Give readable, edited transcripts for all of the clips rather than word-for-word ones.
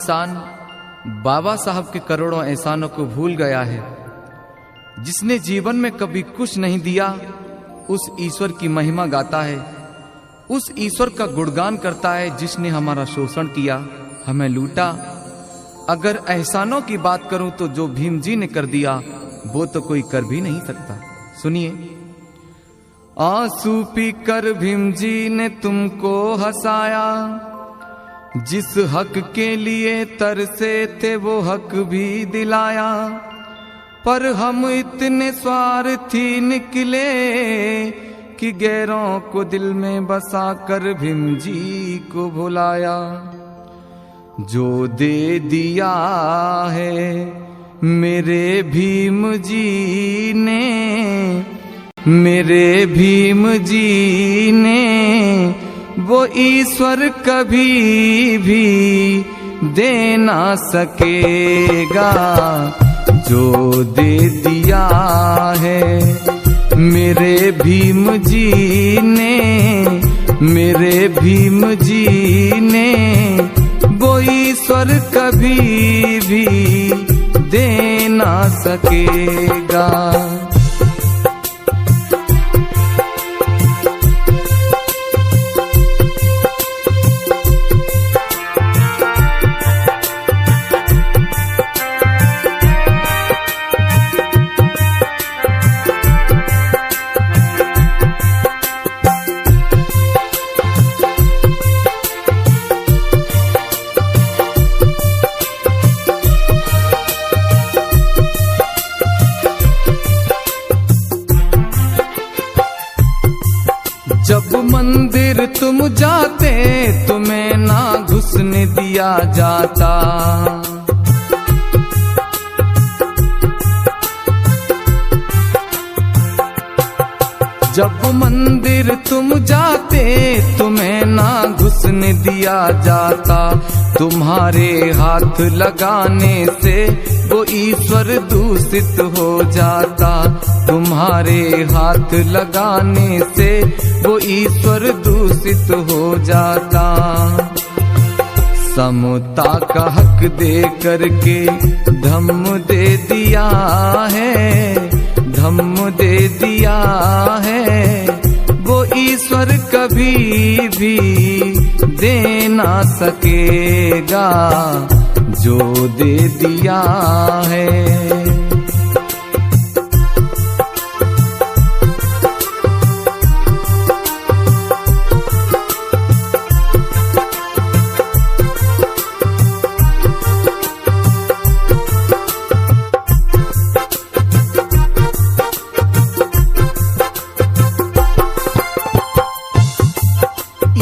इंसान बाबा साहब के करोड़ों एहसानों को भूल गया है। जिसने जीवन में कभी कुछ नहीं दिया उस ईश्वर की महिमा गाता है, उस ईश्वर का गुणगान करता है जिसने हमारा शोषण किया, हमें लूटा। अगर एहसानों की बात करूं तो जो भीम जी ने कर दिया वो तो कोई कर भी नहीं सकता। सुनिए। आंसू पीकर भीम जी ने तुमको हंसाया, जिस हक के लिए तरसे थे वो हक भी दिलाया। पर हम इतने स्वार्थी निकले कि गैरों को दिल में बसा कर भीम जी को भुलाया। जो दे दिया है मेरे भीम जी ने, मेरे भीम जी ने, वो ईश्वर कभी भी दे ना सकेगा। जो दे दिया है मेरे भीम जी ने, मेरे भीम जी ने, वो ईश्वर कभी भी दे ना सकेगा। जब मंदिर तुम जाते तुम्हें ना घुसने दिया जाता। जब मंदिर तुम जाते तुम्हें ना घुसने दिया जाता। तुम्हारे हाथ लगाने से वो ईश्वर दूषित हो जाता। तुम्हारे हाथ लगाने से वो ईश्वर दूषित हो जाता। समता का हक दे करके धम्म दे दिया है, धम्म दे दिया है। वो ईश्वर कभी भी दे ना सकेगा। जो दे दिया है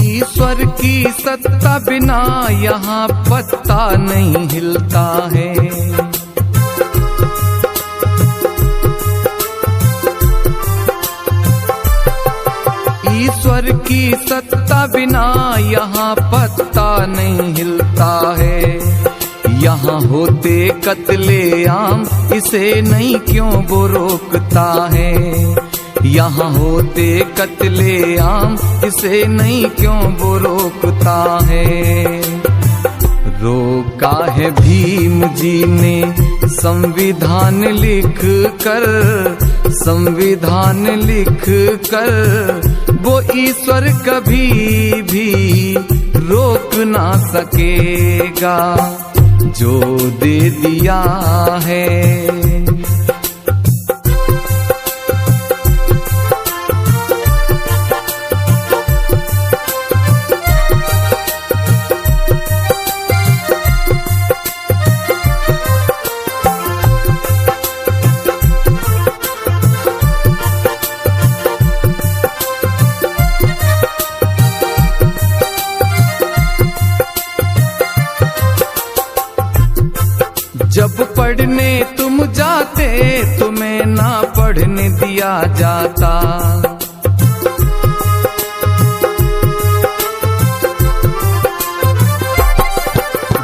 ईश्वर की सत्ता बिना यहाँ पत्ता नहीं हिलता है। ईश्वर की सत्ता बिना यहाँ पत्ता नहीं हिलता है। यहाँ होते कत्ले आम इसे नहीं क्यों वो रोकता है। यहाँ होते कत्ले आम इसे नहीं क्यों वो रोकता है। रोका है भीम जी ने संविधान लिख कर, संविधान लिख कर। वो ईश्वर कभी भी रोक ना सकेगा। जो दे दिया है जब पढ़ने तुम जाते तुम्हें ना पढ़ने दिया जाता।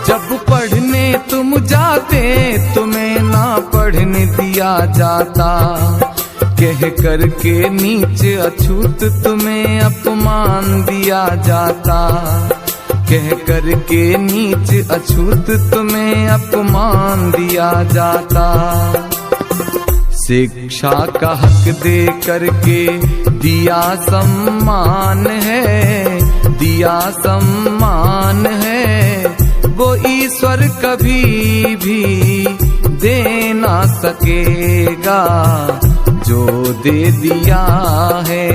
जब पढ़ने तुम जाते तुम्हें ना पढ़ने दिया जाता। कह करके नीचे अछूत तुम्हें अपमान दिया जाता। कह कर के नीच अछूत तुम्हें अपमान दिया जाता। शिक्षा का हक दे करके दिया सम्मान है, दिया सम्मान है, वो ईश्वर कभी भी दे ना सकेगा जो दे दिया है।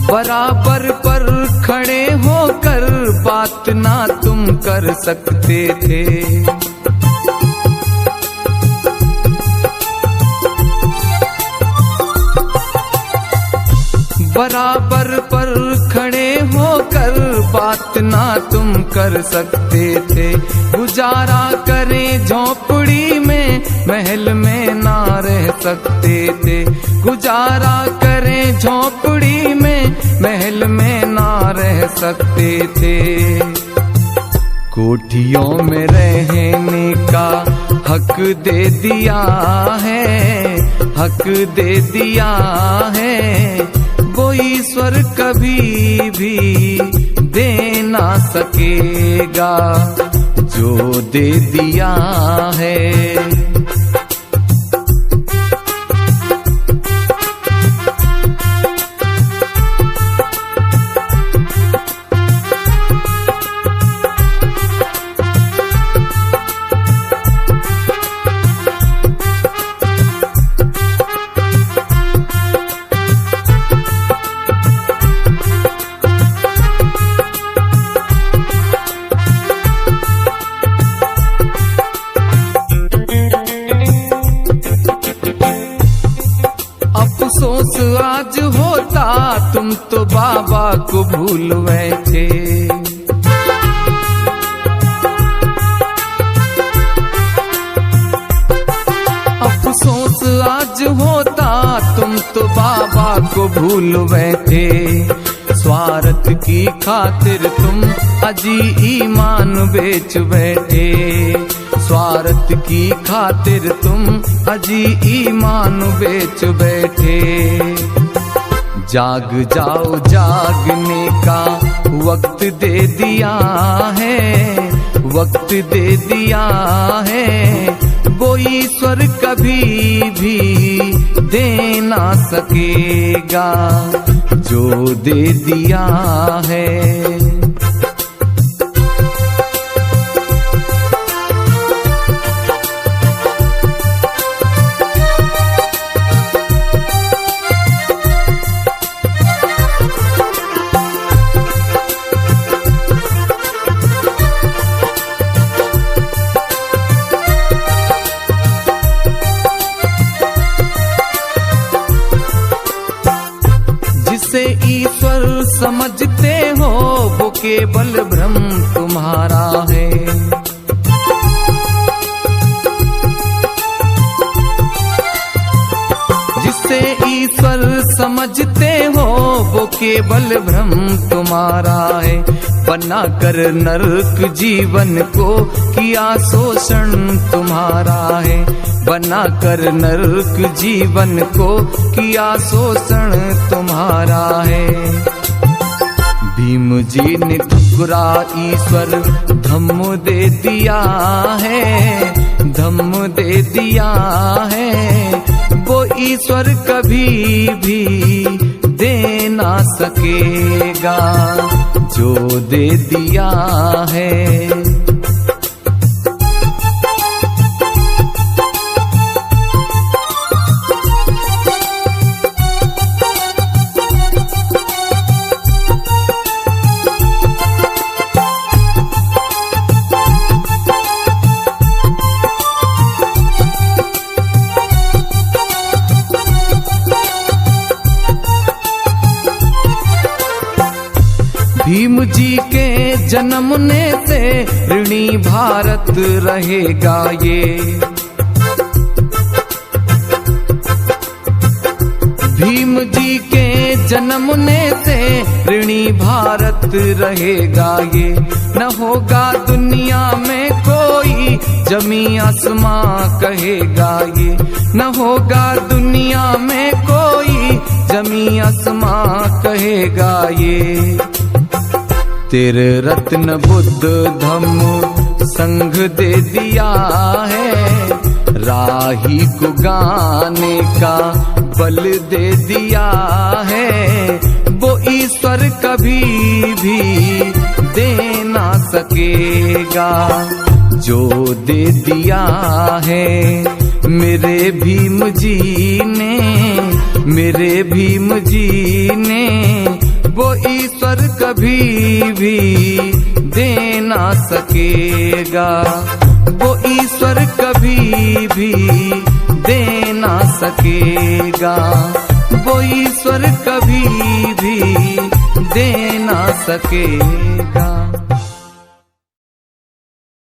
बराबर पर खड़े होकर बात ना तुम कर सकते थे। बराबर पर खड़े होकर बात ना तुम कर सकते थे। गुजारा करें झोपड़ी में महल में ना रह सकते थे। गुजारा करें झोपड़ी में महल में ना रह सकते थे। कोठियों में रहने का हक दे दिया है, हक दे दिया है, वो ईश्वर कभी भी दे ना सकेगा जो दे दिया है। अफसोस आज होता तुम तो बाबा को भूल बैठे। अफसोस आज होता तुम तो बाबा को भूल बैठे। स्वार्थ की खातिर तुम अजी ईमान बेच बैठे। स्वार्थ की खातिर तुम अजी ईमान बेच बैठे। जाग जाओ, जागने का वक्त दे दिया है, वक्त दे दिया है, वो ईश्वर कभी भी दे ना सकेगा जो दे दिया है। जिसे ईश्वर समझते हो वो केवल भ्रम तुम्हारा है। जिसे ईश्वर समझते हो वो केवल भ्रम तुम्हारा है। बना कर नरक जीवन को किया शोषण तुम्हारा है। बना कर नरक जीवन को किया शोषण तुम्हारा है। भीम जी ने ठुकरा ईश्वर धम्म दे दिया है, धम्म दे दिया है, वो ईश्वर कभी भी दे ना सकेगा जो दे दिया है। भीम जी के जन्मने से ऋणी भारत रहेगा ये। भीम जी के जन्मने से ऋणी भारत रहेगा ये। न होगा दुनिया में कोई जमी आसमां कहेगा ये। न होगा दुनिया में कोई जमी आसमां कहेगा ये। तेरे रत्न बुद्ध धम्म संघ दे दिया है, राही को गाने का बल दे दिया है। वो ईश्वर कभी भी दे ना सकेगा जो दे दिया है मेरे भीम जी ने, मेरे भीम जी ने। वो ईश्वर कभी भी दे ना सकेगा, वो ईश्वर कभी भी दे ना सकेगा, वो ईश्वर कभी भी दे ना सकेगा।